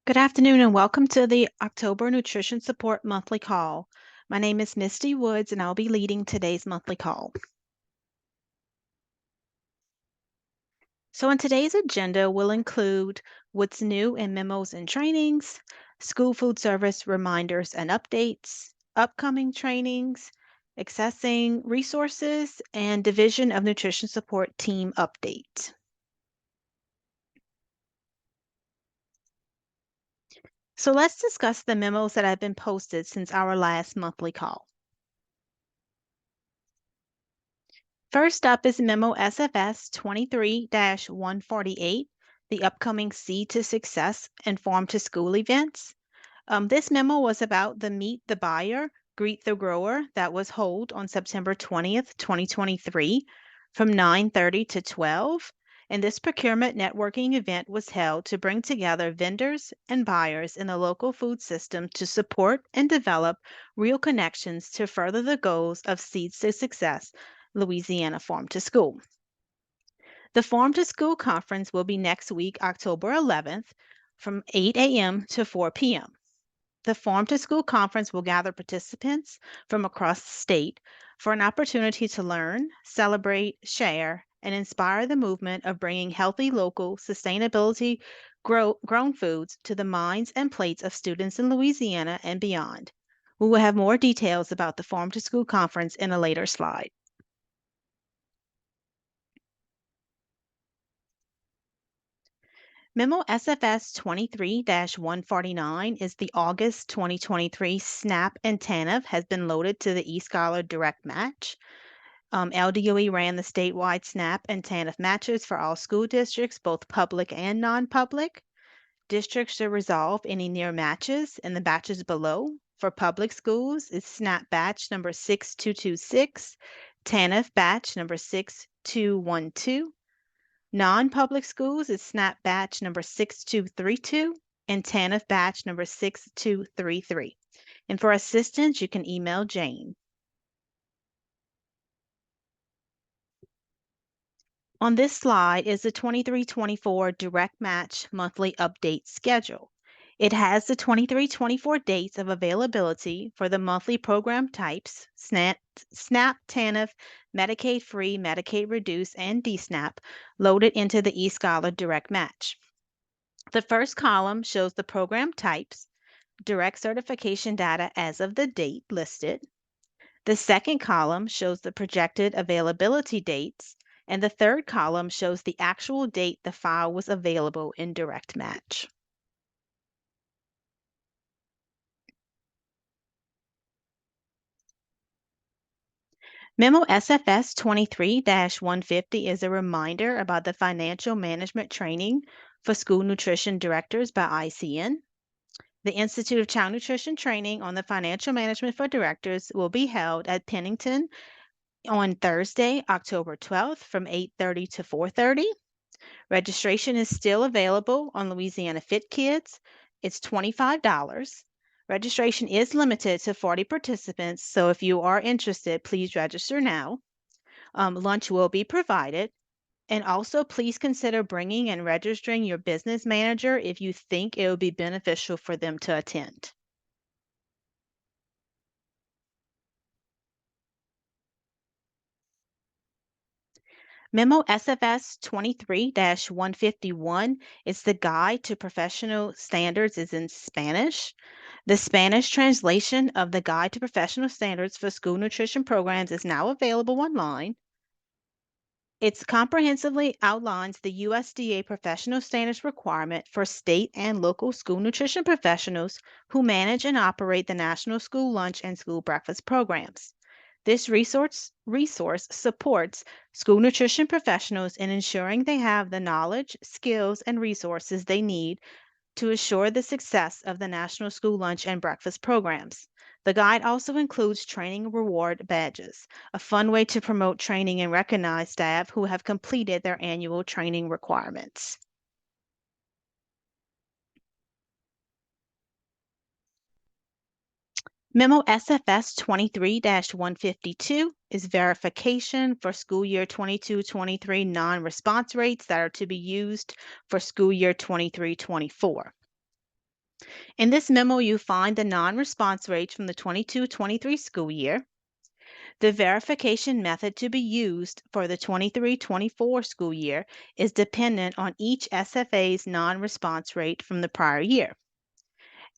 Good afternoon and welcome to the October Nutrition Support Monthly Call. My name is Misty Woods and I'll be leading today's monthly call. So in today's agenda, we'll include what's new in memos and trainings, school food service reminders and updates, upcoming trainings, accessing resources, and Division of Nutrition Support team update. So let's discuss the memos that have been posted since our last monthly call. First up is Memo SFS 23-148, the upcoming Seed to Success and Farm to School events. This memo was about the Meet the Buyer, Greet the Grower that was held on September 20th, 2023 from 9:30 to 12. And this procurement networking event was held to bring together vendors and buyers in the local food system to support and develop real connections to further the goals of Seeds to Success Louisiana Farm to School. The Farm to School conference will be next week, October 11th, from 8 a.m. to 4 p.m. The Farm to School conference will gather participants from across the state for an opportunity to learn, celebrate, share, and inspire the movement of bringing healthy, local, sustainability grown foods to the minds and plates of students in Louisiana and beyond. We will have more details about the Farm to School conference in a later slide. Memo SFS 23-149 is the August 2023 SNAP and TANF has been loaded to the eScholar Direct Match. LDOE ran the statewide SNAP and TANF matches for all school districts, both public and non-public. Districts should resolve any near matches in the batches below. For public schools, it's SNAP batch number 6226, TANF batch number 6212. Non-public schools is SNAP batch number 6232 and TANF batch number 6233. And for assistance, you can email Jane. On this slide is the 23-24 Direct Match monthly update schedule. It has the 23-24 dates of availability for the monthly program types, SNAP, TANF, Medicaid Free, Medicaid Reduced, and DSNAP, loaded into the eScholar Direct Match. The first column shows the program types, direct certification data as of the date listed. The second column shows the projected availability dates, and the third column shows the actual date the file was available in Direct Match. Memo SFS 23-150 is a reminder about the financial management training for school nutrition directors by ICN. The Institute of Child Nutrition Training on the Financial Management for Directors will be held at Pennington on Thursday, October 12th from 8:30 to 4:30. Registration is still available on Louisiana Fit Kids. It's $25. Registration is limited to 40 participants, so if you are interested, please register now. Lunch will be provided. And also, please consider bringing and registering your business manager if you think it would be beneficial for them to attend. Memo SFS 23-151 is the Guide to Professional Standards is in Spanish. The Spanish translation of the Guide to Professional Standards for School Nutrition Programs is now available online. It comprehensively outlines the USDA professional standards requirement for state and local school nutrition professionals who manage and operate the national school lunch and school breakfast programs. This resource supports school nutrition professionals in ensuring they have the knowledge, skills, and resources they need to assure the success of the national school lunch and breakfast programs. The guide also includes training reward badges, a fun way to promote training and recognize staff who have completed their annual training requirements. Memo SFS 23-152 is verification for school year 22-23 non-response rates that are to be used for school year 23-24. In this memo, you find the non-response rates from the 22-23 school year. The verification method to be used for the 23-24 school year is dependent on each SFA's non-response rate from the prior year.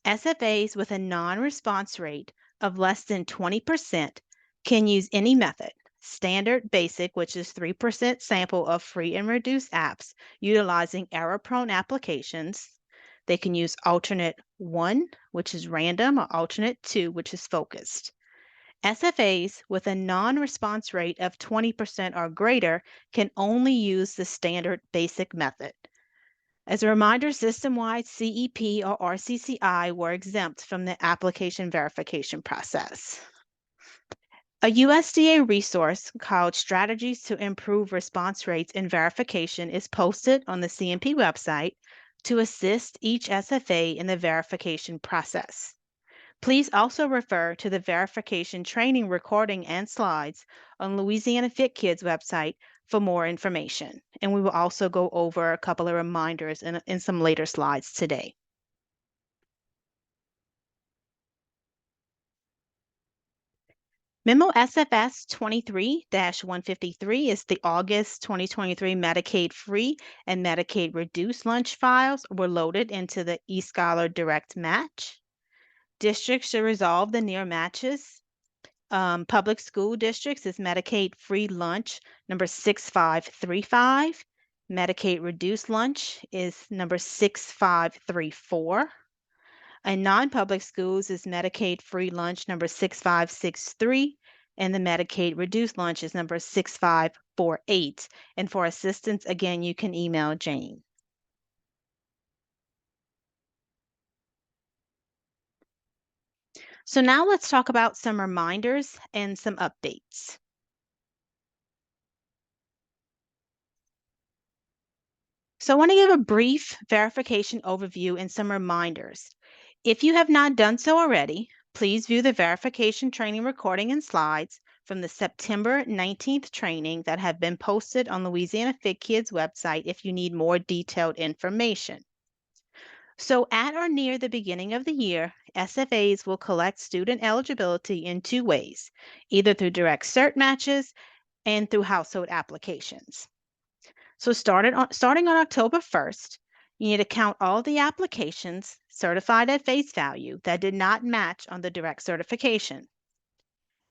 SFAs with a non-response rate of less than 20% can use any method. Standard Basic, which is 3% sample of free and reduced apps utilizing error-prone applications. They can use alternate 1, which is random, or alternate 2, which is focused. SFAs with a non-response rate of 20% or greater can only use the standard basic method. As a reminder, system-wide CEP or RCCI were exempt from the application verification process. A USDA resource called Strategies to Improve Response Rates in Verification is posted on the CMP website to assist each SFA in the verification process. Please also refer to the verification training recording and slides on Louisiana Fit Kids website for more information. And we will also go over a couple of reminders in some later slides today. Memo SFS 23-153 is the August 2023 Medicaid free and Medicaid reduced lunch files were loaded into the eScholar Direct Match. Districts should resolve the near matches. Public school districts is Medicaid free lunch number 6535. Medicaid reduced lunch is number 6534. And non-public schools is Medicaid free lunch number 6563. And the Medicaid reduced lunch is number 6548. And for assistance, again, you can email Jane. So now let's talk about some reminders and some updates. So I want to give a brief verification overview and some reminders. If you have not done so already, please view the verification training recording and slides from the September 19th training that have been posted on Louisiana Fit Kids website if you need more detailed information. So at or near the beginning of the year, SFAs will collect student eligibility in two ways, either through direct cert matches and through household applications. So starting on October 1st, you need to count all the applications certified at face value that did not match on the direct certification.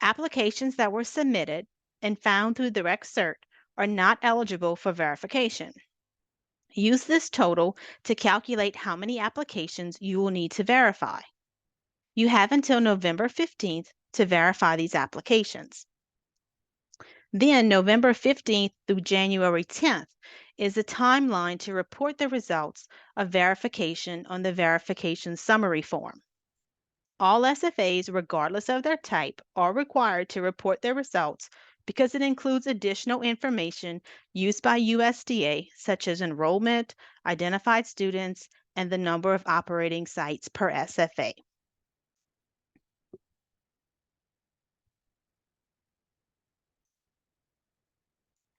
Applications that were submitted and found through direct cert are not eligible for verification. Use this total to calculate how many applications you will need to verify. You have until November 15th to verify these applications. Then November 15th through January 10th is the timeline to report the results of verification on the verification summary form. All SFAs, regardless of their type, are required to report their results because it includes additional information used by USDA, such as enrollment, identified students, and the number of operating sites per SFA.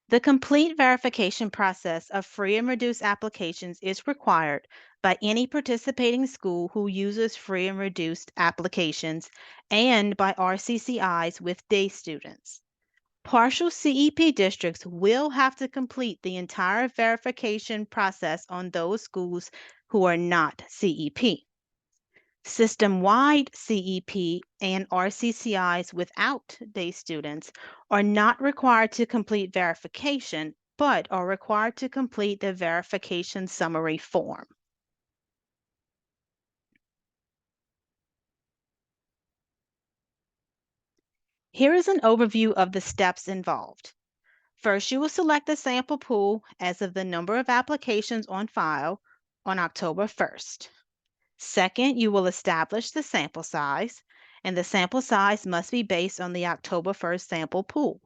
The complete verification process of free and reduced applications is required by any participating school who uses free and reduced applications and by RCCIs with day students. Partial CEP districts will have to complete the entire verification process on those schools who are not CEP. System-wide CEP and RCCIs without day students are not required to complete verification, but are required to complete the verification summary form. Here is an overview of the steps involved. First, you will select the sample pool as of the number of applications on file on October 1st. Second, you will establish the sample size, and the sample size must be based on the October 1st sample pool.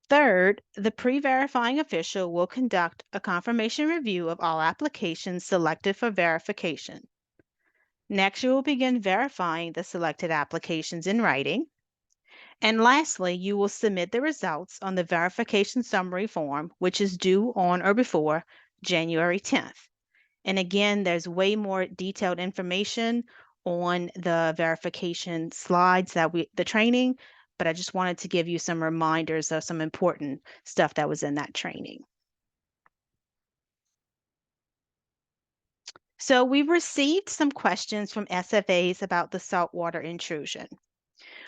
Third, the pre-verifying official will conduct a confirmation review of all applications selected for verification. Next, you will begin verifying the selected applications in writing. And lastly, you will submit the results on the verification summary form, which is due on or before January 10th. And again, there's way more detailed information on the verification slides the training, but I just wanted to give you some reminders of some important stuff that was in that training. So we received some questions from SFAs about the saltwater intrusion.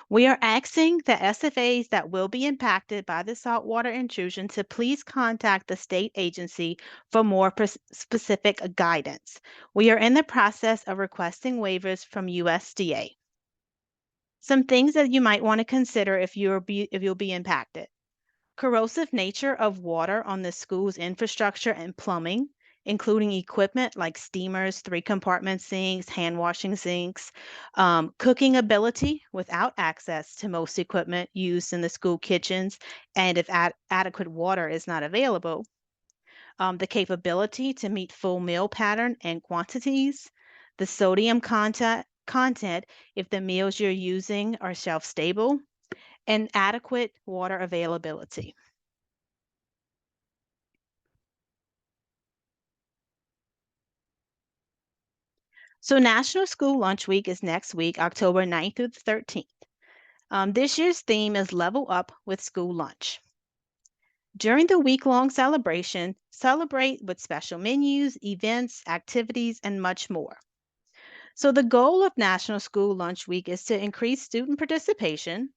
We are asking the SFAs that will be impacted by the saltwater intrusion to please contact the state agency for more specific guidance. We are in the process of requesting waivers from USDA. Some things that you might want to consider if you'll be impacted. Corrosive nature of water on the school's infrastructure and plumbing, including equipment like steamers, three-compartment sinks, hand washing sinks, cooking ability without access to most equipment used in the school kitchens, and if adequate water is not available, the capability to meet full meal pattern and quantities, the sodium content if the meals you're using are shelf stable, and adequate water availability. So National School Lunch Week is next week, October 9th through the 13th. This year's theme is Level Up with School Lunch. During the week-long celebration, celebrate with special menus, events, activities, and much more. So the goal of National School Lunch Week is to increase student participation,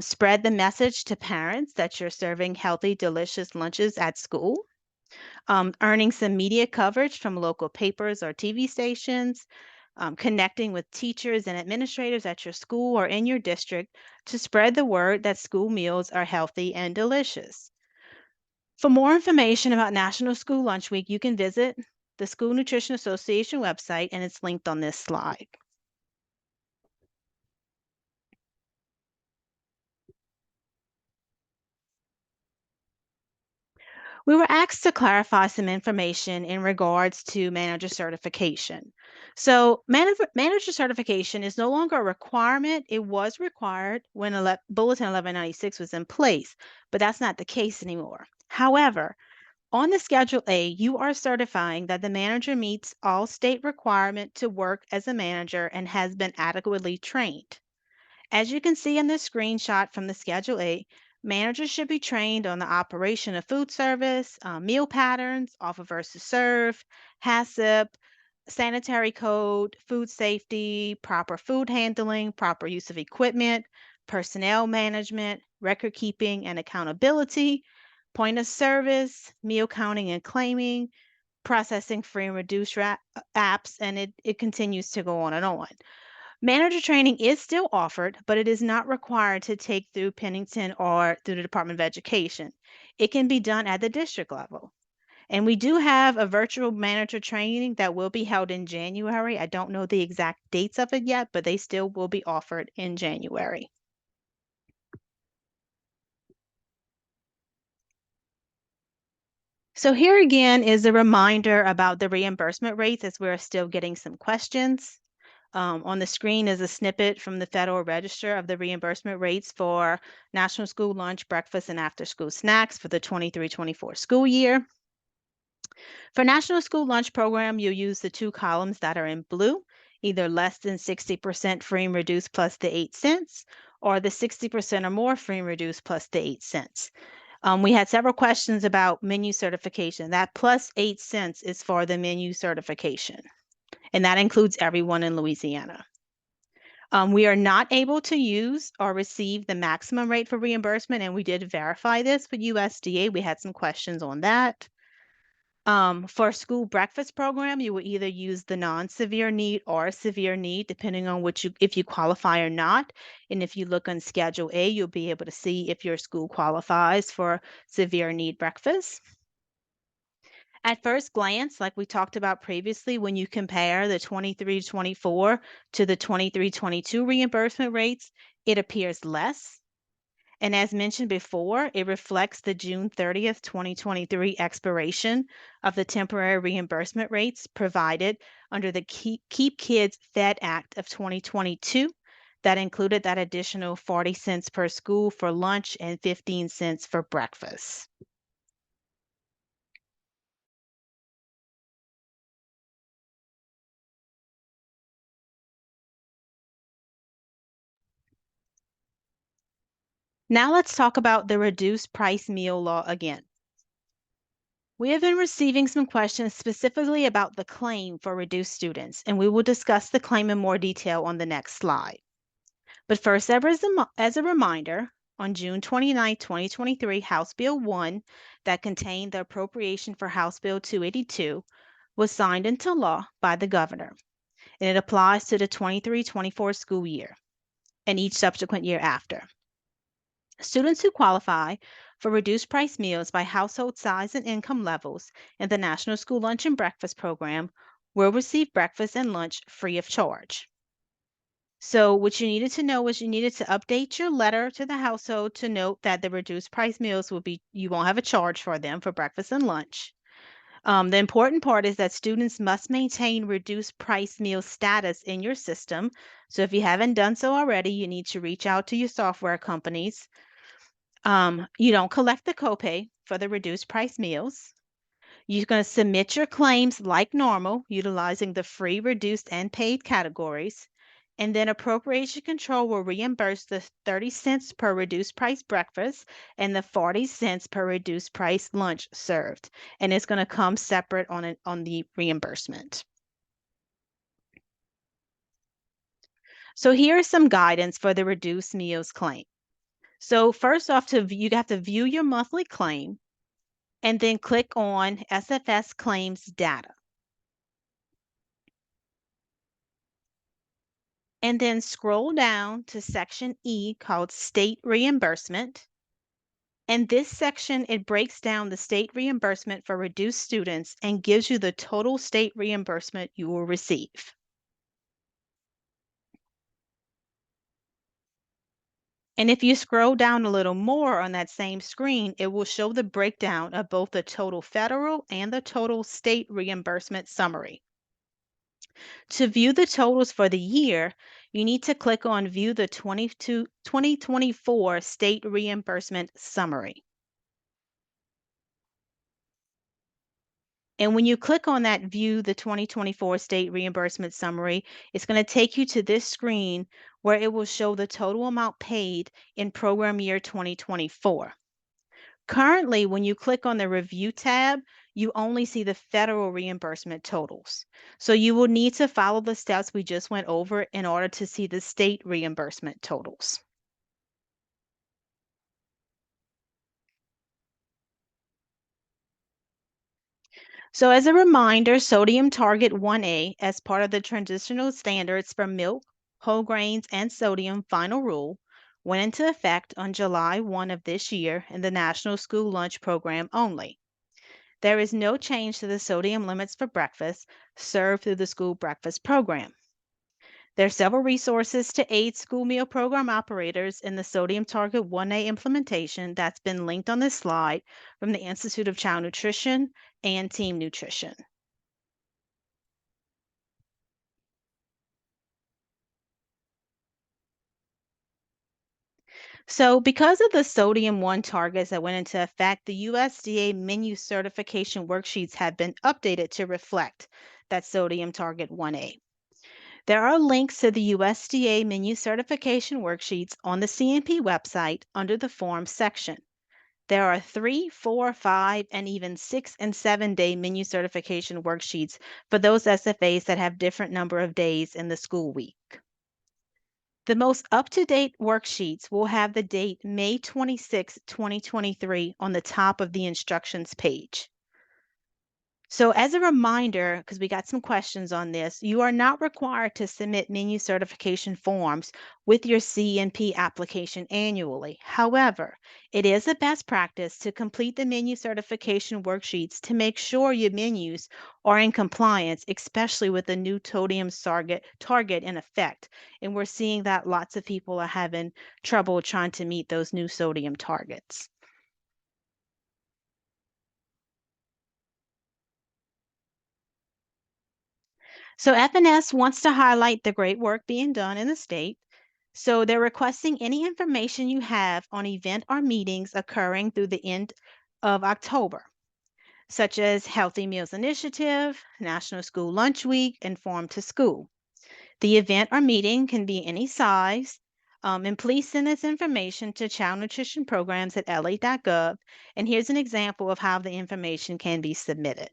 spread the message to parents that you're serving healthy, delicious lunches at school, earning some media coverage from local papers or TV stations, connecting with teachers and administrators at your school or in your district to spread the word that school meals are healthy and delicious. For more information about National School Lunch Week, you can visit the School Nutrition Association website, and it's linked on this slide. We were asked to clarify some information in regards to manager certification. So, manager certification is no longer a requirement. It was required when Bulletin 1196 was in place, but that's not the case anymore. However, on the Schedule A, you are certifying that the manager meets all state requirement to work as a manager and has been adequately trained. As you can see in this screenshot from the Schedule A, managers should be trained on the operation of food service, meal patterns, offer versus serve, HACCP, sanitary code, food safety, proper food handling, proper use of equipment, personnel management, record keeping and accountability, point of service, meal counting and claiming, processing free and reduced apps, and it continues to go on and on. Manager training is still offered, but it is not required to take through Pennington or through the Department of Education. It can be done at the district level. And we do have a virtual manager training that will be held in January. I don't know the exact dates of it yet, but they still will be offered in January. So here again is a reminder about the reimbursement rates as we're still getting some questions. On the screen is a snippet from the Federal Register of the reimbursement rates for National School Lunch, Breakfast, and After-School Snacks for the 23-24 school year. For National School Lunch Program, you'll use the two columns that are in blue, either less than 60% free and reduced plus the 8 cents, or the 60% or more free and reduced plus the 8 cents. We had several questions about menu certification. That plus 8 cents is for the menu certification, and that includes everyone in Louisiana. We are not able to use or receive the maximum rate for reimbursement, and we did verify this with USDA. We had some questions on that. For school breakfast program, you will either use the non-severe need or severe need, depending on if you qualify or not. And if you look on Schedule A, you'll be able to see if your school qualifies for severe need breakfast. At first glance, like we talked about previously, when you compare the 23-24 to the 23-22 reimbursement rates, it appears less. And as mentioned before, it reflects the June 30th, 2023 expiration of the temporary reimbursement rates provided under the Keep Kids Fed Act of 2022 that included that additional 40 cents per school for lunch and 15 cents for breakfast. Now let's talk about the reduced price meal law again. We have been receiving some questions specifically about the claim for reduced students, and we will discuss the claim in more detail on the next slide. But first, as a reminder, on June 29, 2023, House Bill 1, that contained the appropriation for House Bill 282, was signed into law by the governor, and it applies to the 23-24 school year and each subsequent year after. Students who qualify for reduced price meals by household size and income levels in the National School Lunch and Breakfast Program will receive breakfast and lunch free of charge. So what you needed to know is you needed to update your letter to the household to note that the reduced price meals you won't have a charge for them for breakfast and lunch. The important part is that students must maintain reduced price meal status in your system. So if you haven't done so already, you need to reach out to your software companies. You don't collect the copay for the reduced price meals. You're going to submit your claims like normal, utilizing the free, reduced, and paid categories. And then appropriation control will reimburse the 30 cents per reduced price breakfast and the 40 cents per reduced price lunch served. And it's going to come separate on the reimbursement. So here's some guidance for the reduced meals claim. So first off, you have to view your monthly claim and then click on SFS claims data. And then scroll down to section E called state reimbursement. And this section, it breaks down the state reimbursement for reduced students and gives you the total state reimbursement you will receive. And if you scroll down a little more on that same screen, it will show the breakdown of both the total federal and the total state reimbursement summary. To view the totals for the year, you need to click on View the 2024 State Reimbursement Summary. And when you click on that View the 2024 State Reimbursement Summary, it's going to take you to this screen where it will show the total amount paid in program year 2024. Currently, when you click on the Review tab, you only see the federal reimbursement totals. So you will need to follow the steps we just went over in order to see the state reimbursement totals. So as a reminder, sodium target 1A as part of the transitional standards for milk, whole grains, and sodium final rule went into effect on July 1 of this year in the National School Lunch Program only. There is no change to the sodium limits for breakfast served through the school breakfast program. There are several resources to aid school meal program operators in the Sodium Target 1A implementation that's been linked on this slide from the Institute of Child Nutrition and Team Nutrition. So because of the sodium 1 targets that went into effect, the USDA menu certification worksheets have been updated to reflect that sodium target 1A. There are links to the USDA menu certification worksheets on the CNP website under the Forms section. There are 3, 4, 5, and even 6 and 7-day menu certification worksheets for those SFAs that have different number of days in the school week. The most up-to-date worksheets will have the date May 26, 2023 on the top of the instructions page. So as a reminder, because we got some questions on this, you are not required to submit menu certification forms with your CNP application annually. However, it is a best practice to complete the menu certification worksheets to make sure your menus are in compliance, especially with the new sodium target in effect. And we're seeing that lots of people are having trouble trying to meet those new sodium targets. So FNS wants to highlight the great work being done in the state. So they're requesting any information you have on event or meetings occurring through the end of October, such as Healthy Meals Initiative, National School Lunch Week, and Farm to School. The event or meeting can be any size. And please send this information to child nutrition programs at la.gov. And here's an example of how the information can be submitted.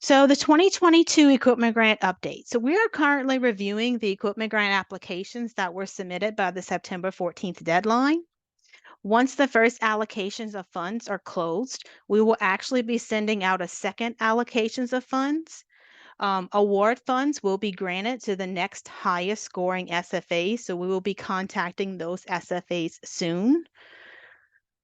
So the 2022 equipment grant update. So we are currently reviewing the equipment grant applications that were submitted by the September 14th deadline. Once the first allocations of funds are closed, we will actually be sending out a second allocations of funds. Award funds will be granted to the next highest scoring SFA, so we will be contacting those SFAs soon.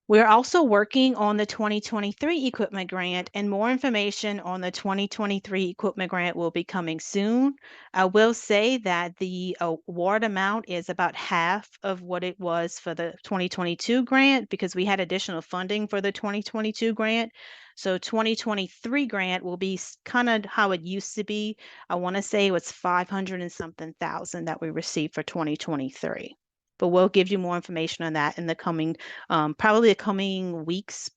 We're also working on the 2023 equipment grant, and more information on the 2023 equipment grant will be coming soon. I will say that the award amount is about half of what it was for the 2022 grant because we had additional funding for the 2022 grant. So 2023 grant will be kind of how it used to be. I want to say it was 500 and something thousand that we received for 2023. But we'll give you more information on that in the coming probably the coming weeks.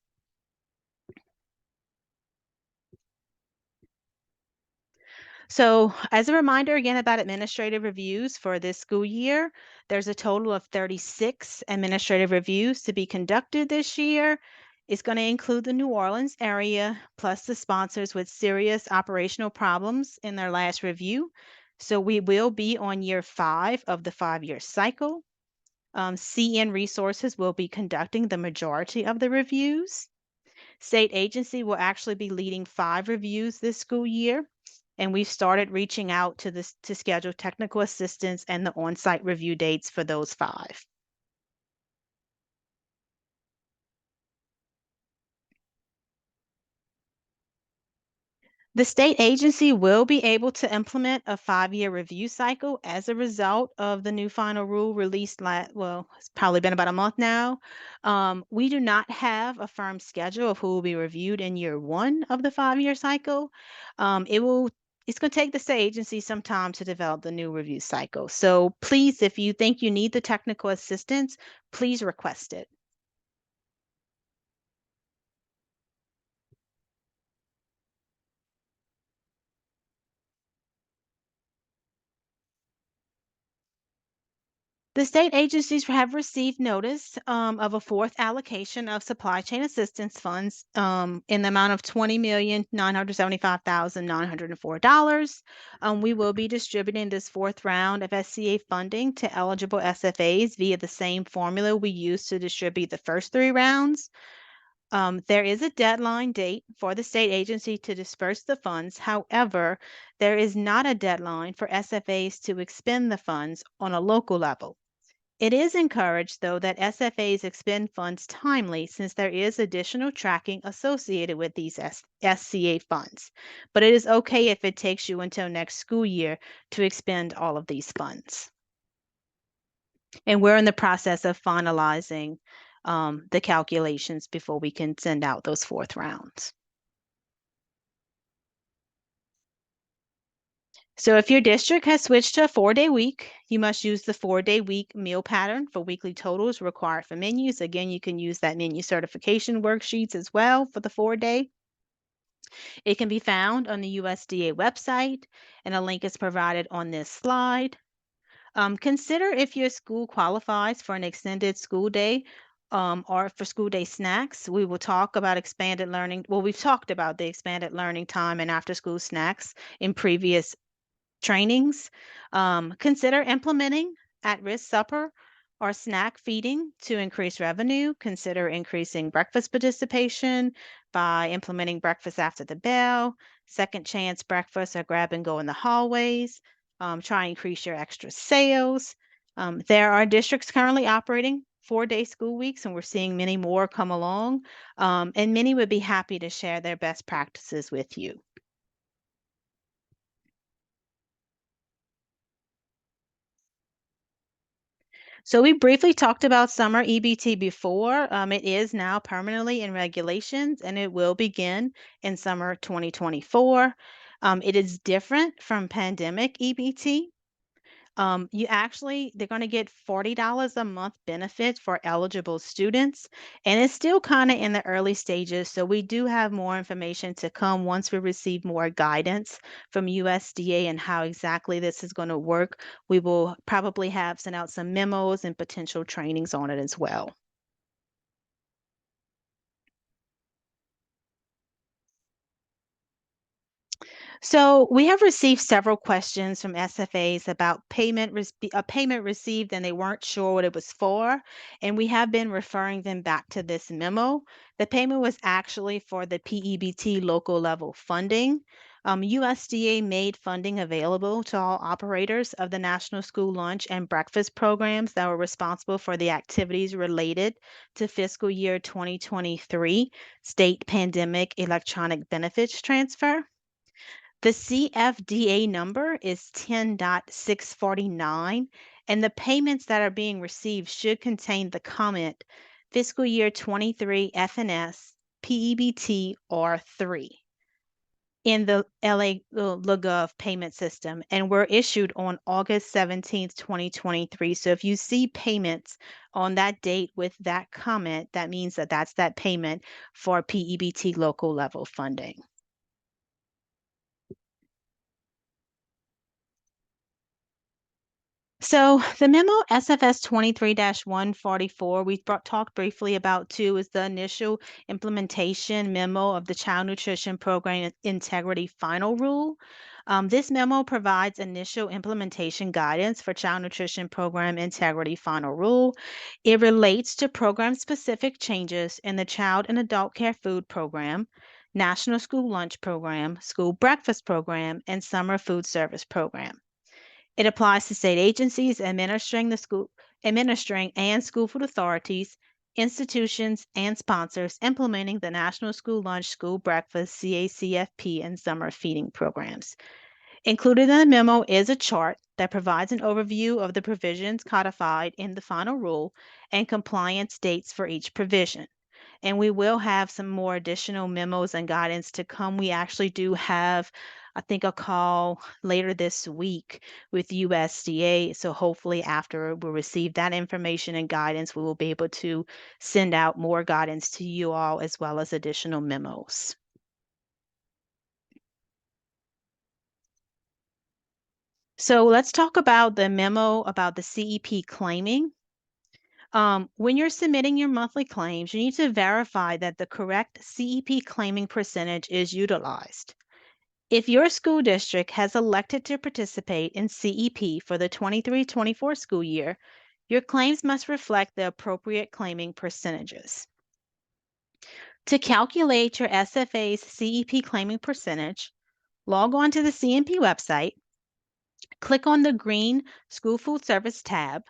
So, as a reminder again about administrative reviews for this school year, there's a total of 36 administrative reviews to be conducted this year. It's going to include the New Orleans area, plus the sponsors with serious operational problems in their last review. So, we will be on year 5 of the 5-year cycle. CN Resources will be conducting the majority of the reviews. State agency will actually be leading 5 reviews this school year, and we've started reaching out to this to schedule technical assistance and the on-site review dates for those 5. The state agency will be able to implement a 5-year review cycle as a result of the new final rule released well, it's probably been about a month now. We do not have a firm schedule of who will be reviewed in year 1 of the 5-year cycle. It's going to take the state agency some time to develop the new review cycle. So please, if you think you need the technical assistance, please request it. The state agencies have received notice of a fourth allocation of supply chain assistance funds in the amount of $20,975,904. We will be distributing this fourth round of SCA funding to eligible SFAs via the same formula we used to distribute the first 3 rounds. There is a deadline date for the state agency to disperse the funds. However, there is not a deadline for SFAs to expend the funds on a local level. It is encouraged, though, that SFAs expend funds timely since there is additional tracking associated with these SCA funds. But it is okay if it takes you until next school year to expend all of these funds. And we're in the process of finalizing the calculations before we can send out those fourth rounds. So if your district has switched to a 4-day week, you must use the 4-day week meal pattern for weekly totals required for menus. Again, you can use that menu certification worksheets as well for the 4-day. It can be found on the USDA website, and a link is provided on this slide. Consider if your school qualifies for an extended school day or for school day snacks. We will talk about expanded learning. Well, we've talked about the expanded learning time and after school snacks in previous trainings. Consider implementing at-risk supper or snack feeding to increase revenue. Consider increasing breakfast participation by implementing breakfast after the bell, second chance breakfast or grab and go in the hallways. Try and increase your extra sales. There are districts currently operating 4-day school weeks, and we're seeing many more come along. And many would be happy to share their best practices with you. So we briefly talked about summer EBT before. It is now permanently in regulations and it will begin in summer 2024. It is different from pandemic EBT. They're going to get $40 a month benefit for eligible students, and it's still kind of in the early stages. So we do have more information to come once we receive more guidance from USDA and how exactly this is going to work. We will probably have sent out some memos and potential trainings on it as well. So we have received several questions from SFAs about a payment received and they weren't sure what it was for, and we have been referring them back to this memo. The payment was actually for the PEBT local level funding. USDA made funding available to all operators of the National School Lunch and Breakfast programs that were responsible for the activities related to fiscal year 2023 state pandemic electronic benefits transfer. The CFDA number is 10.649, and the payments that are being received should contain the comment fiscal year 23 FNS PEBT R3 in the LA LaGov payment system and were issued on August 17th, 2023. So if you see payments on that date with that comment, that means that that's that payment for PEBT local level funding. So the memo SFS 23-144 talked briefly about too is the initial implementation memo of the Child Nutrition Program Integrity Final Rule. This memo provides initial implementation guidance for Child Nutrition Program Integrity Final Rule. It relates to program-specific changes in the Child and Adult Care Food Program, National School Lunch Program, School Breakfast Program, and Summer Food Service Program. It applies to state agencies administering and school food authorities, institutions, and sponsors implementing the National School Lunch, School Breakfast, CACFP, and summer feeding programs. Included in the memo is a chart that provides an overview of the provisions codified in the final rule and compliance dates for each provision. And we will have some more additional memos and guidance to come. We actually do have, I think, a call later this week with USDA. So hopefully after we receive that information and guidance, we will be able to send out more guidance to you all as well as additional memos. So let's talk about the memo about the CEP claiming. When you're submitting your monthly claims, you need to verify that the correct CEP claiming percentage is utilized. If your school district has elected to participate in CEP for the 23-24 school year, your claims must reflect the appropriate claiming percentages. To calculate your SFA's CEP claiming percentage, log on to the CNP website, click on the green School Food Service tab,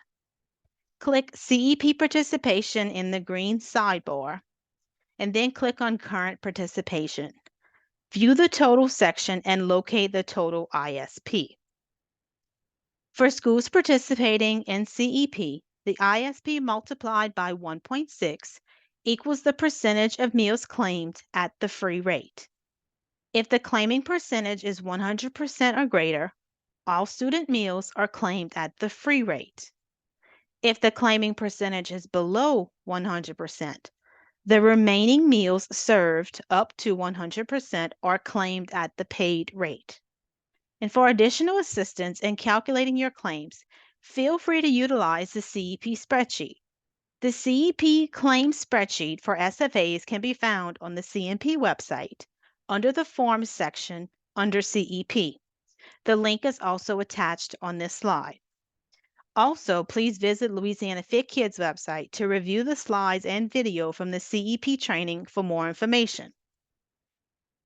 click CEP participation in the green sidebar, and then click on current participation. View the total section and locate the total ISP. For schools participating in CEP, the ISP multiplied by 1.6 equals the percentage of meals claimed at the free rate. If the claiming percentage is 100% or greater, all student meals are claimed at the free rate. If the claiming percentage is below 100%, the remaining meals served up to 100% are claimed at the paid rate. And for additional assistance in calculating your claims, feel free to utilize the CEP spreadsheet. The CEP claim spreadsheet for SFAs can be found on the CNP website under the Forms section under CEP. The link is also attached on this slide. Also, please visit Louisiana Fit Kids website to review the slides and video from the CEP training for more information.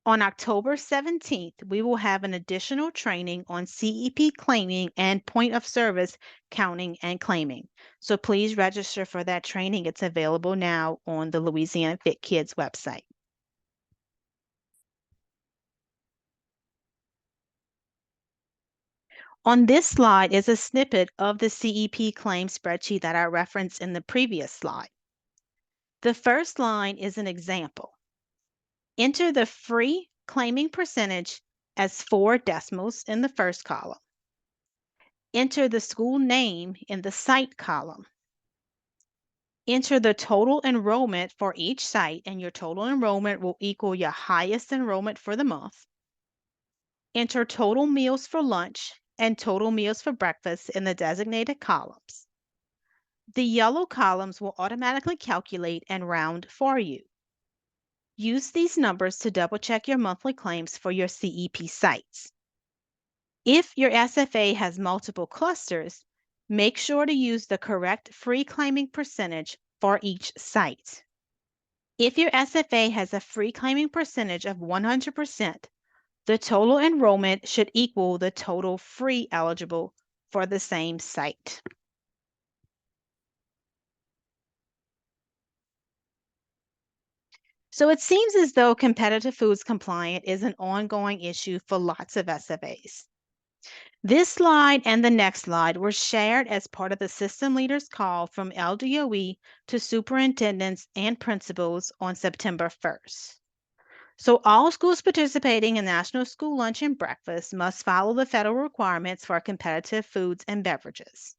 On October 17th, we will have an additional training on CEP claiming and point of service counting and claiming. So please register for that training. It's available now on the Louisiana Fit Kids website. On this slide is a snippet of the CEP claim spreadsheet that I referenced in the previous slide. The first line is an example. Enter the free claiming percentage as 4 decimals in the first column. Enter the school name in the site column. Enter the total enrollment for each site, and your total enrollment will equal your highest enrollment for the month. Enter total meals for lunch and total meals for breakfast in the designated columns. The yellow columns will automatically calculate and round for you. Use these numbers to double check your monthly claims for your CEP sites. If your SFA has multiple clusters, make sure to use the correct free claiming percentage for each site. If your SFA has a free claiming percentage of 100%, the total enrollment should equal the total free eligible for the same site. So it seems as though competitive foods compliance is an ongoing issue for lots of SFAs. This slide and the next slide were shared as part of the system leaders call from LDOE to superintendents and principals on September 1st. So all schools participating in National School Lunch and Breakfast must follow the federal requirements for competitive foods and beverages.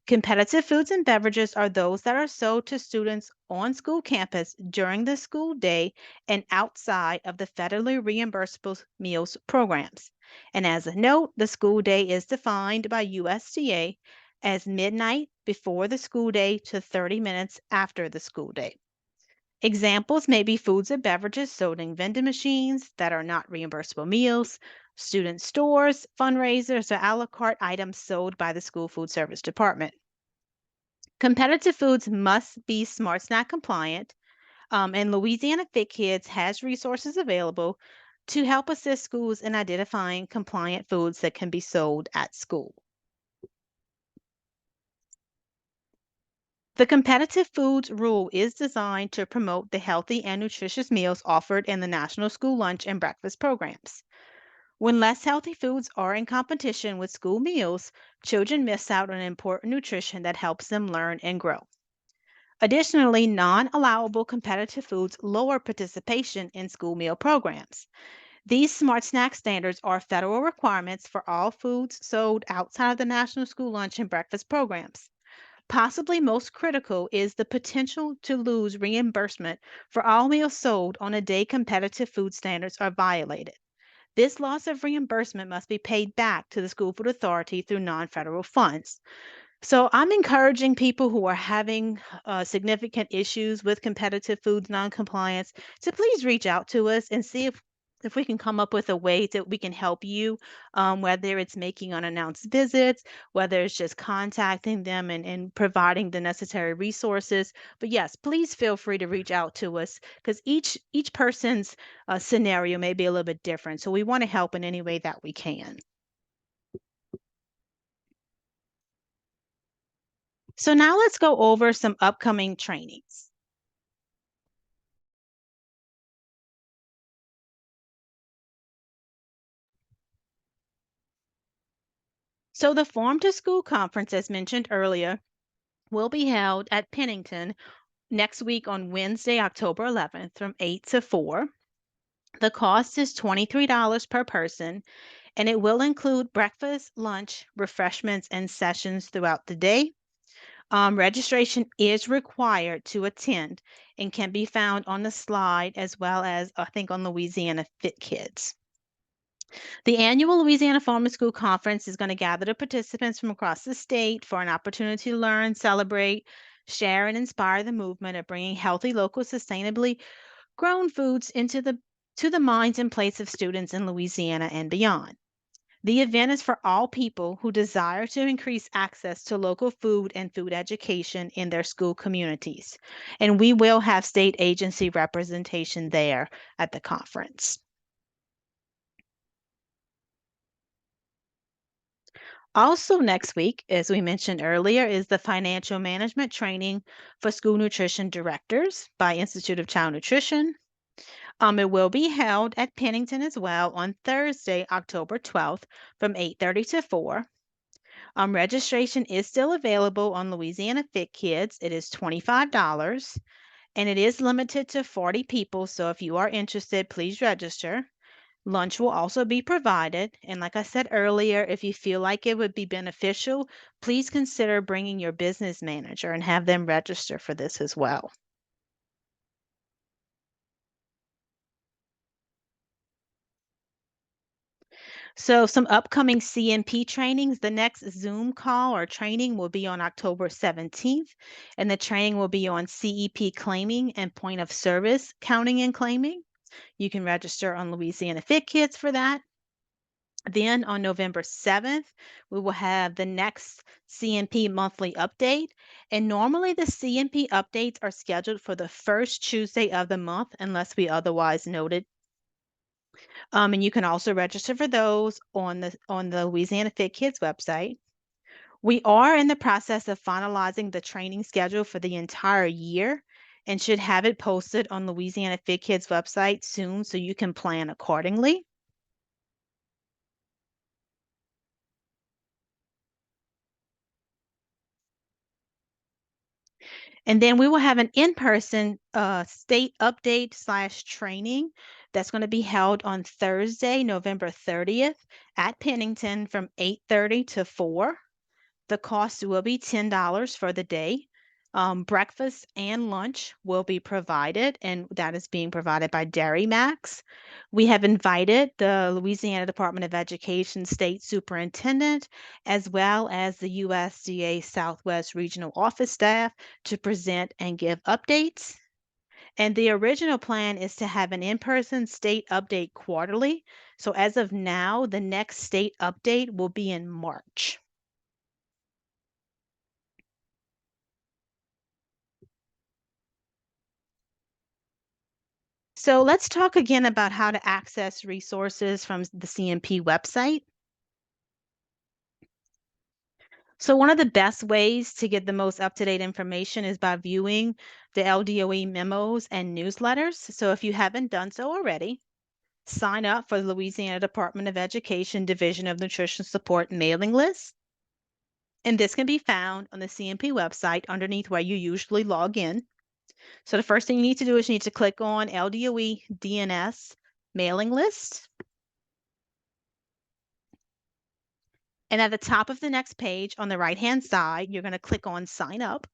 Competitive foods and beverages are those that are sold to students on school campus during the school day and outside of the federally reimbursable meals programs. And as a note, the school day is defined by USDA as midnight before the school day to 30 minutes after the school day. Examples may be foods and beverages sold in vending machines that are not reimbursable meals, student stores, fundraisers, or a la carte items sold by the school food service department. Competitive foods must be Smart Snack compliant, and Louisiana Fit Kids has resources available to help assist schools in identifying compliant foods that can be sold at school. The competitive foods rule is designed to promote the healthy and nutritious meals offered in the National School Lunch and Breakfast programs. When less healthy foods are in competition with school meals, children miss out on important nutrition that helps them learn and grow. Additionally, non-allowable competitive foods lower participation in school meal programs. These Smart Snack standards are federal requirements for all foods sold outside of the National School Lunch and Breakfast programs. Possibly most critical is the potential to lose reimbursement for all meals sold on a day competitive food standards are violated. This loss of reimbursement must be paid back to the School Food Authority through non-federal funds. So I'm encouraging people who are having significant issues with competitive foods non-compliance to please reach out to us and see if we can come up with a way that we can help you, whether it's making unannounced visits, whether it's just contacting them and providing the necessary resources. But yes, please feel free to reach out to us because each person's scenario may be a little bit different. So we want to help in any way that we can. So now let's go over some upcoming trainings. So the Farm to School conference, as mentioned earlier, will be held at Pennington next week on Wednesday, October 11th from 8 to 4. The cost is $23 per person, and it will include breakfast, lunch, refreshments, and sessions throughout the day. Registration is required to attend and can be found on the slide as well as, I think, on Louisiana Fit Kids. The annual Louisiana Farm School Conference is going to gather the participants from across the state for an opportunity to learn, celebrate, share, and inspire the movement of bringing healthy, local, sustainably grown foods to the minds and plates of students in Louisiana and beyond. The event is for all people who desire to increase access to local food and food education in their school communities. And we will have state agency representation there at the conference. Also, next week, as we mentioned earlier, is the financial management training for school nutrition directors by Institute of Child Nutrition. It will be held at Pennington as well on Thursday, October 12th from 8:30 to 4. Registration is still available on Louisiana Fit Kids. It is $25 and it is limited to 40 people. So if you are interested, please register. Lunch will also be provided. And like I said earlier, if you feel like it would be beneficial, please consider bringing your business manager and have them register for this as well. So, some upcoming CMP trainings. The next Zoom call or training will be on October 17th, and the training will be on CEP claiming and point of service counting and claiming. You can register on Louisiana Fit Kids for that. Then on November 7th, we will have the next CMP monthly update. And normally the CMP updates are scheduled for the first Tuesday of the month, unless we otherwise noted. And you can also register for those on the Louisiana Fit Kids website. We are in the process of finalizing the training schedule for the entire year and should have it posted on Louisiana Fit Kids website soon so you can plan accordingly. And then we will have an in-person state update slash training that's going to be held on Thursday, November 30th at Pennington from 8:30 to 4. The cost will be $10 for the day. Breakfast and lunch will be provided, and that is being provided by Dairy Max. We have invited the Louisiana Department of Education State Superintendent, as well as the USDA Southwest Regional Office staff to present and give updates. And the original plan is to have an in-person state update quarterly. So as of now, the next state update will be in March. So let's talk again about how to access resources from the CMP website. So one of the best ways to get the most up-to-date information is by viewing the LDOE memos and newsletters. So if you haven't done so already, sign up for the Louisiana Department of Education Division of Nutrition Support mailing list. And this can be found on the CMP website underneath where you usually log in. So the first thing you need to do is you need to click on LDOE DNS mailing list. And at the top of the next page on the right-hand side, you're going to click on Sign Up.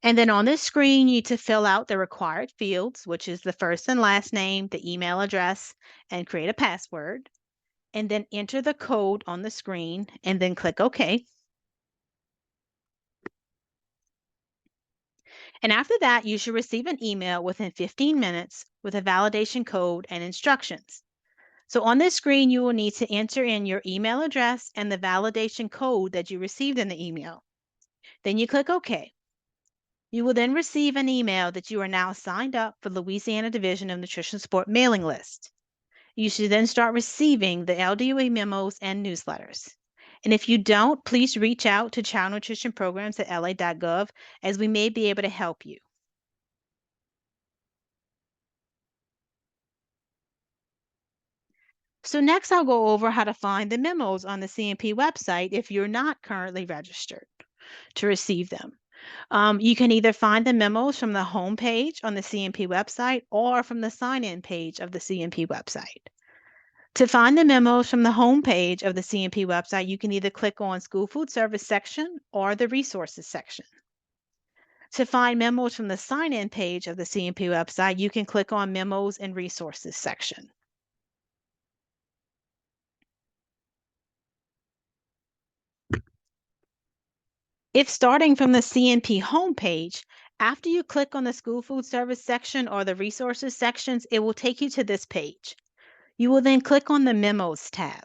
And then on this screen, you need to fill out the required fields, which is the first and last name, the email address, and create a password. And then enter the code on the screen and then click OK. And after that, you should receive an email within 15 minutes with a validation code and instructions. So on this screen, you will need to enter in your email address and the validation code that you received in the email. Then you click OK. You will then receive an email that you are now signed up for Louisiana Division of Nutrition Support mailing list. You should then start receiving the LDOE memos and newsletters. And if you don't, please reach out to Child Nutrition Programs at la.gov as we may be able to help you. So next I'll go over how to find the memos on the CMP website if you're not currently registered to receive them. You can either find the memos from the home page on the CMP website or from the sign-in page of the CMP website. To find the memos from the home page of the CMP website, you can either click on School Food Service section or the Resources section. To find memos from the sign-in page of the CMP website, you can click on Memos and Resources section. If starting from the CMP homepage, after you click on the School Food Service section or the Resources sections, it will take you to this page. You will then click on the Memos tab.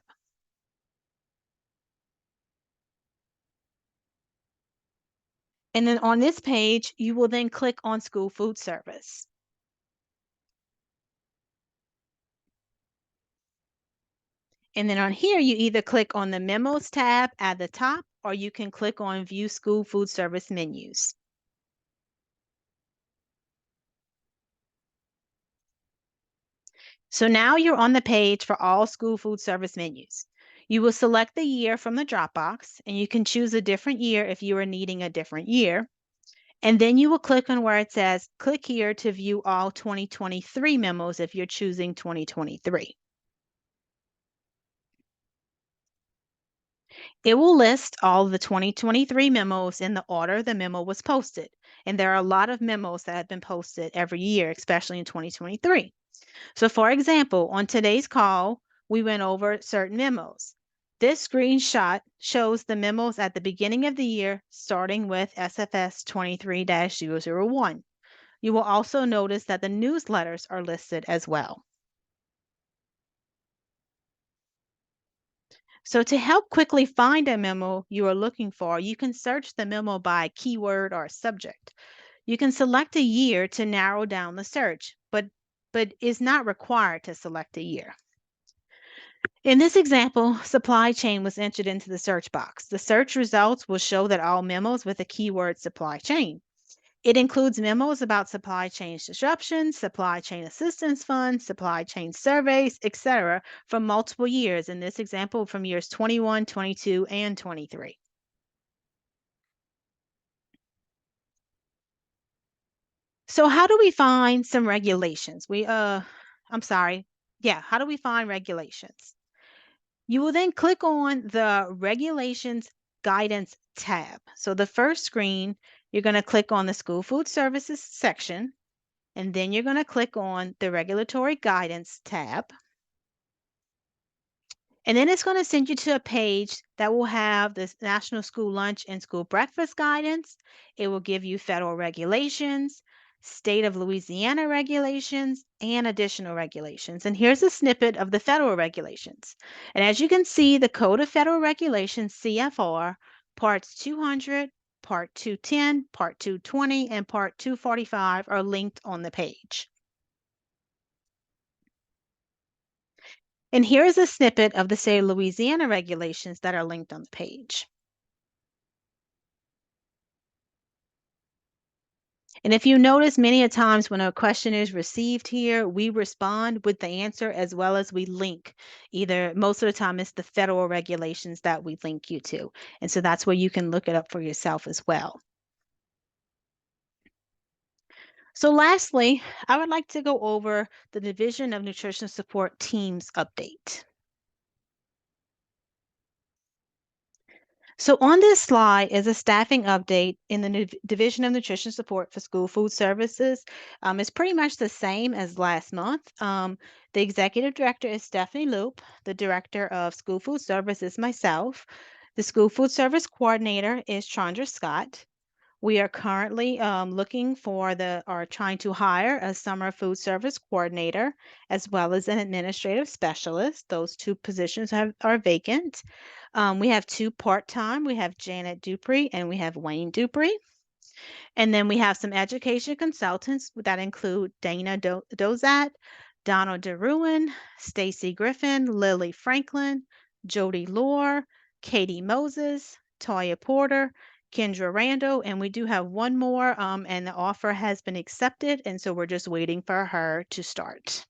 And then on this page, you will then click on School Food Service. And then on here, you either click on the Memos tab at the top, or you can click on View School Food Service menus. So now you're on the page for all school food service menus. You will select the year from the drop box, and you can choose a different year if you are needing a different year. And then you will click on where it says, click here to view all 2023 memos if you're choosing 2023. It will list all the 2023 memos in the order the memo was posted. And there are a lot of memos that have been posted every year, especially in 2023. So for example, on today's call, we went over certain memos. This screenshot shows the memos at the beginning of the year, starting with SFS 23-001. You will also notice that the newsletters are listed as well. So to help quickly find a memo you are looking for, you can search the memo by keyword or subject. You can select a year to narrow down the search, but is not required to select a year. In this example, supply chain was entered into the search box. The search results will show that all memos with the keyword supply chain. It includes memos about supply chain disruptions, supply chain assistance funds, supply chain surveys, etc., from multiple years. In this example, from years 21, 22, and 23. So how do we find some regulations? I'm sorry. Yeah, how do we find regulations? You will then click on the Regulations Guidance tab. So the first screen, you're going to click on the School Food Services section, and then you're going to click on the Regulatory Guidance tab. And then it's going to send you to a page that will have the National School Lunch and School Breakfast Guidance. It will give you federal regulations, state of Louisiana regulations, and additional regulations. And here's a snippet of the federal regulations. And as you can see, the Code of Federal Regulations, CFR, Parts 200, Part 210, Part 220, and Part 245 are linked on the page. And here is a snippet of the state of Louisiana regulations that are linked on the page. And if you notice, many a times when a question is received here, we respond with the answer as well as we link. Either most of the time it's the federal regulations that we link you to. And so that's where you can look it up for yourself as well. So lastly, I would like to go over the Division of Nutrition Support Teams update. So on this slide is a staffing update in the Division of Nutrition Support for School Food Services. It's pretty much the same as last month. The executive director is Stephanie Loop. The director of School Food Service is myself. The School Food Service coordinator is Chandra Scott. We are currently looking for or trying to hire a summer food service coordinator as well as an administrative specialist. Those two positions are vacant. We have two part-time. We have Janet Dupree and we have Wayne Dupree. And then we have some education consultants that include Dana Dozat, Donald DeRuin, Stacy Griffin, Lily Franklin, Jody Lohr, Katie Moses, Toya Porter, Kendra Randall, and we do have one more, and the offer has been accepted, and so we're just waiting for her to start.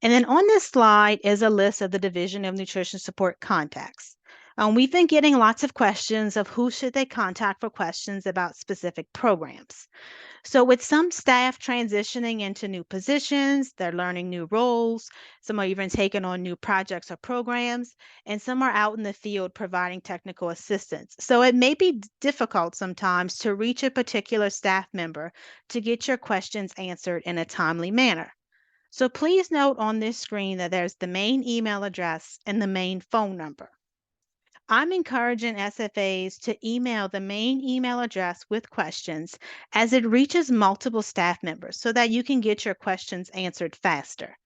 And then on this slide is a list of the Division of Nutrition Support contacts. We've been getting lots of questions of who should they contact for questions about specific programs. So with some staff transitioning into new positions, they're learning new roles, some are even taking on new projects or programs, and some are out in the field providing technical assistance. So it may be difficult sometimes to reach a particular staff member to get your questions answered in a timely manner. So please note on this screen that there's the main email address and the main phone number. I'm encouraging SFAs to email the main email address with questions as it reaches multiple staff members so that you can get your questions answered faster.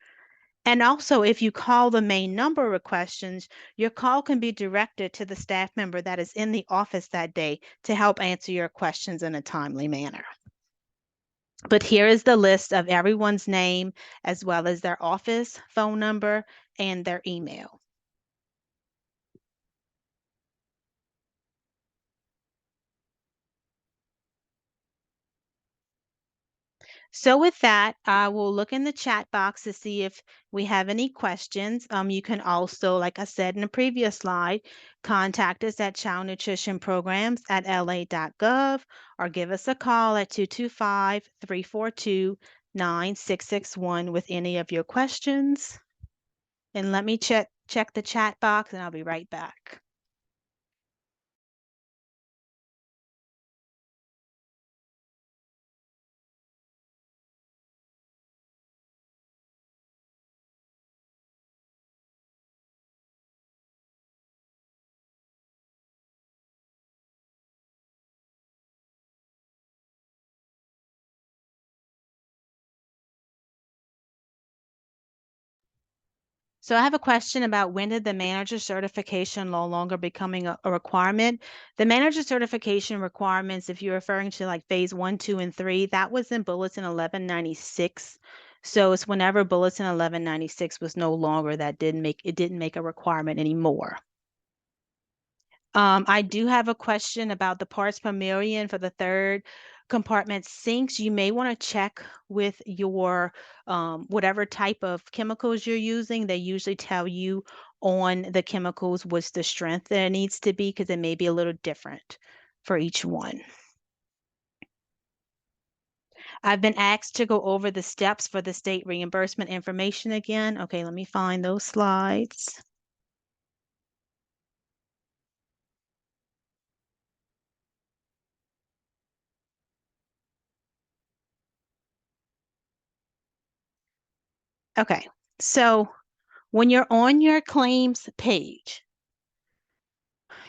And also, if you call the main number with questions, your call can be directed to the staff member that is in the office that day to help answer your questions in a timely manner. But here is the list of everyone's name as well as their office, phone number, and their email. So with that, I will look in the chat box to see if we have any questions. You can also, like I said in the previous slide, contact us at childnutritionprograms@la.gov or give us a call at 225-342-9661 with any of your questions. And let me check the chat box and I'll be right back. So I have a question about when did the manager certification no longer becoming a requirement? The manager certification requirements, if you're referring to like phase 1, 2, and 3, that was in Bulletin 1196. So it's whenever Bulletin 1196 was no longer that didn't make a requirement anymore. I do have a question about the parts per million for the third compartment sinks. You may want to check with your whatever type of chemicals you're using. They usually tell you on the chemicals what's the strength that it needs to be because it may be a little different for each one. I've been asked to go over the steps for the state reimbursement information again. Okay, let me find those slides. Okay, so when you're on your claims page,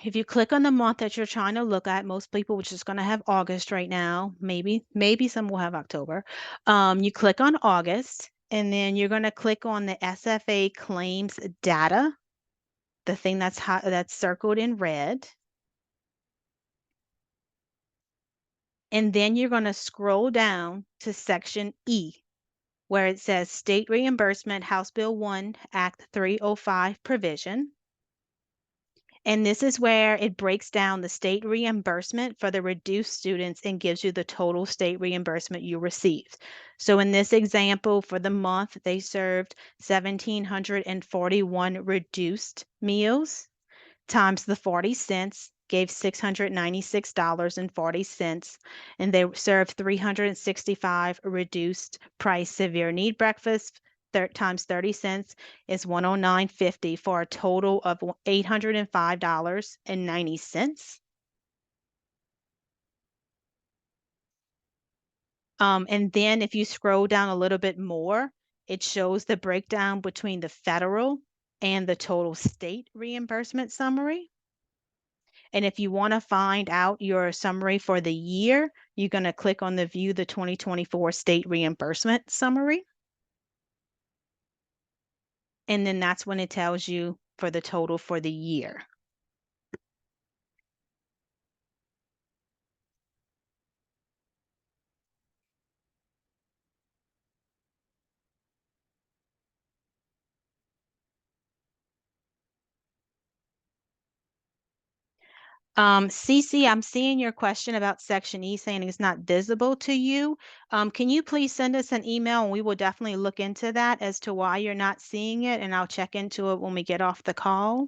if you click on the month that you're trying to look at, most people which is going to have August right now, maybe some will have October. You click on August, and then you're going to click on the SFA claims data, the thing that's circled in red. And then you're going to scroll down to section E, where it says State Reimbursement House Bill 1, Act 305 provision. And this is where it breaks down the state reimbursement for the reduced students and gives you the total state reimbursement you received. So in this example, for the month, they served 1,741 reduced meals times the 40 cents gave $696.40, and they served 365 reduced price severe need breakfast times 30 cents is 109.50 for a total of $805.90. And then if you scroll down a little bit more, it shows the breakdown between the federal and the total state reimbursement summary. And if you want to find out your summary for the year, you're going to click on the View the 2024 State Reimbursement Summary. And then that's when it tells you for the total for the year. Cece, I'm seeing your question about Section E saying it's not visible to you. Can you please send us an email and we will definitely look into that as to why you're not seeing it, and I'll check into it when we get off the call.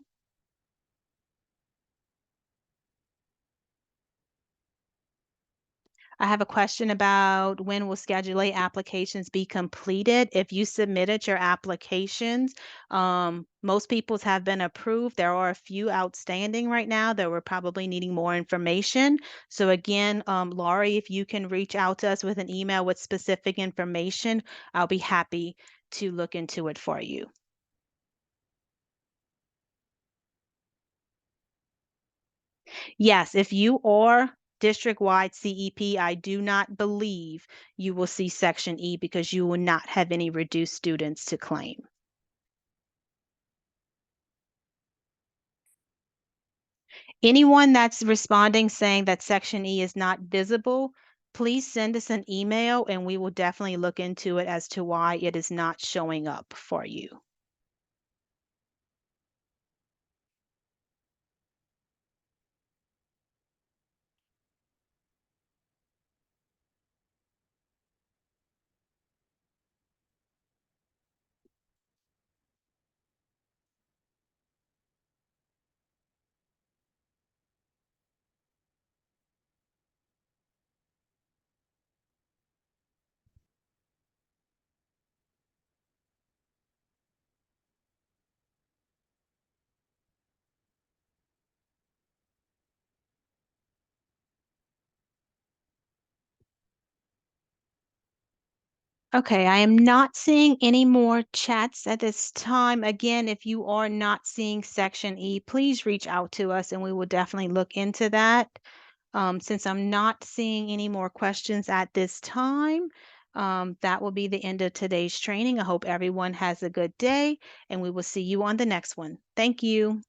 I have a question about when will Schedule A applications be completed? If you submitted your applications, most people's have been approved. There are a few outstanding right now that we're probably needing more information. So again, Laurie, if you can reach out to us with an email with specific information, I'll be happy to look into it for you. Yes, if you are district-wide CEP, I do not believe you will see Section E because you will not have any reduced students to claim. Anyone that's responding saying that Section E is not visible, please send us an email and we will definitely look into it as to why it is not showing up for you. Okay, I am not seeing any more chats at this time. Again, if you are not seeing section E, please reach out to us and we will definitely look into that. Since I'm not seeing any more questions at this time, that will be the end of today's training. I hope everyone has a good day and we will see you on the next one. Thank you.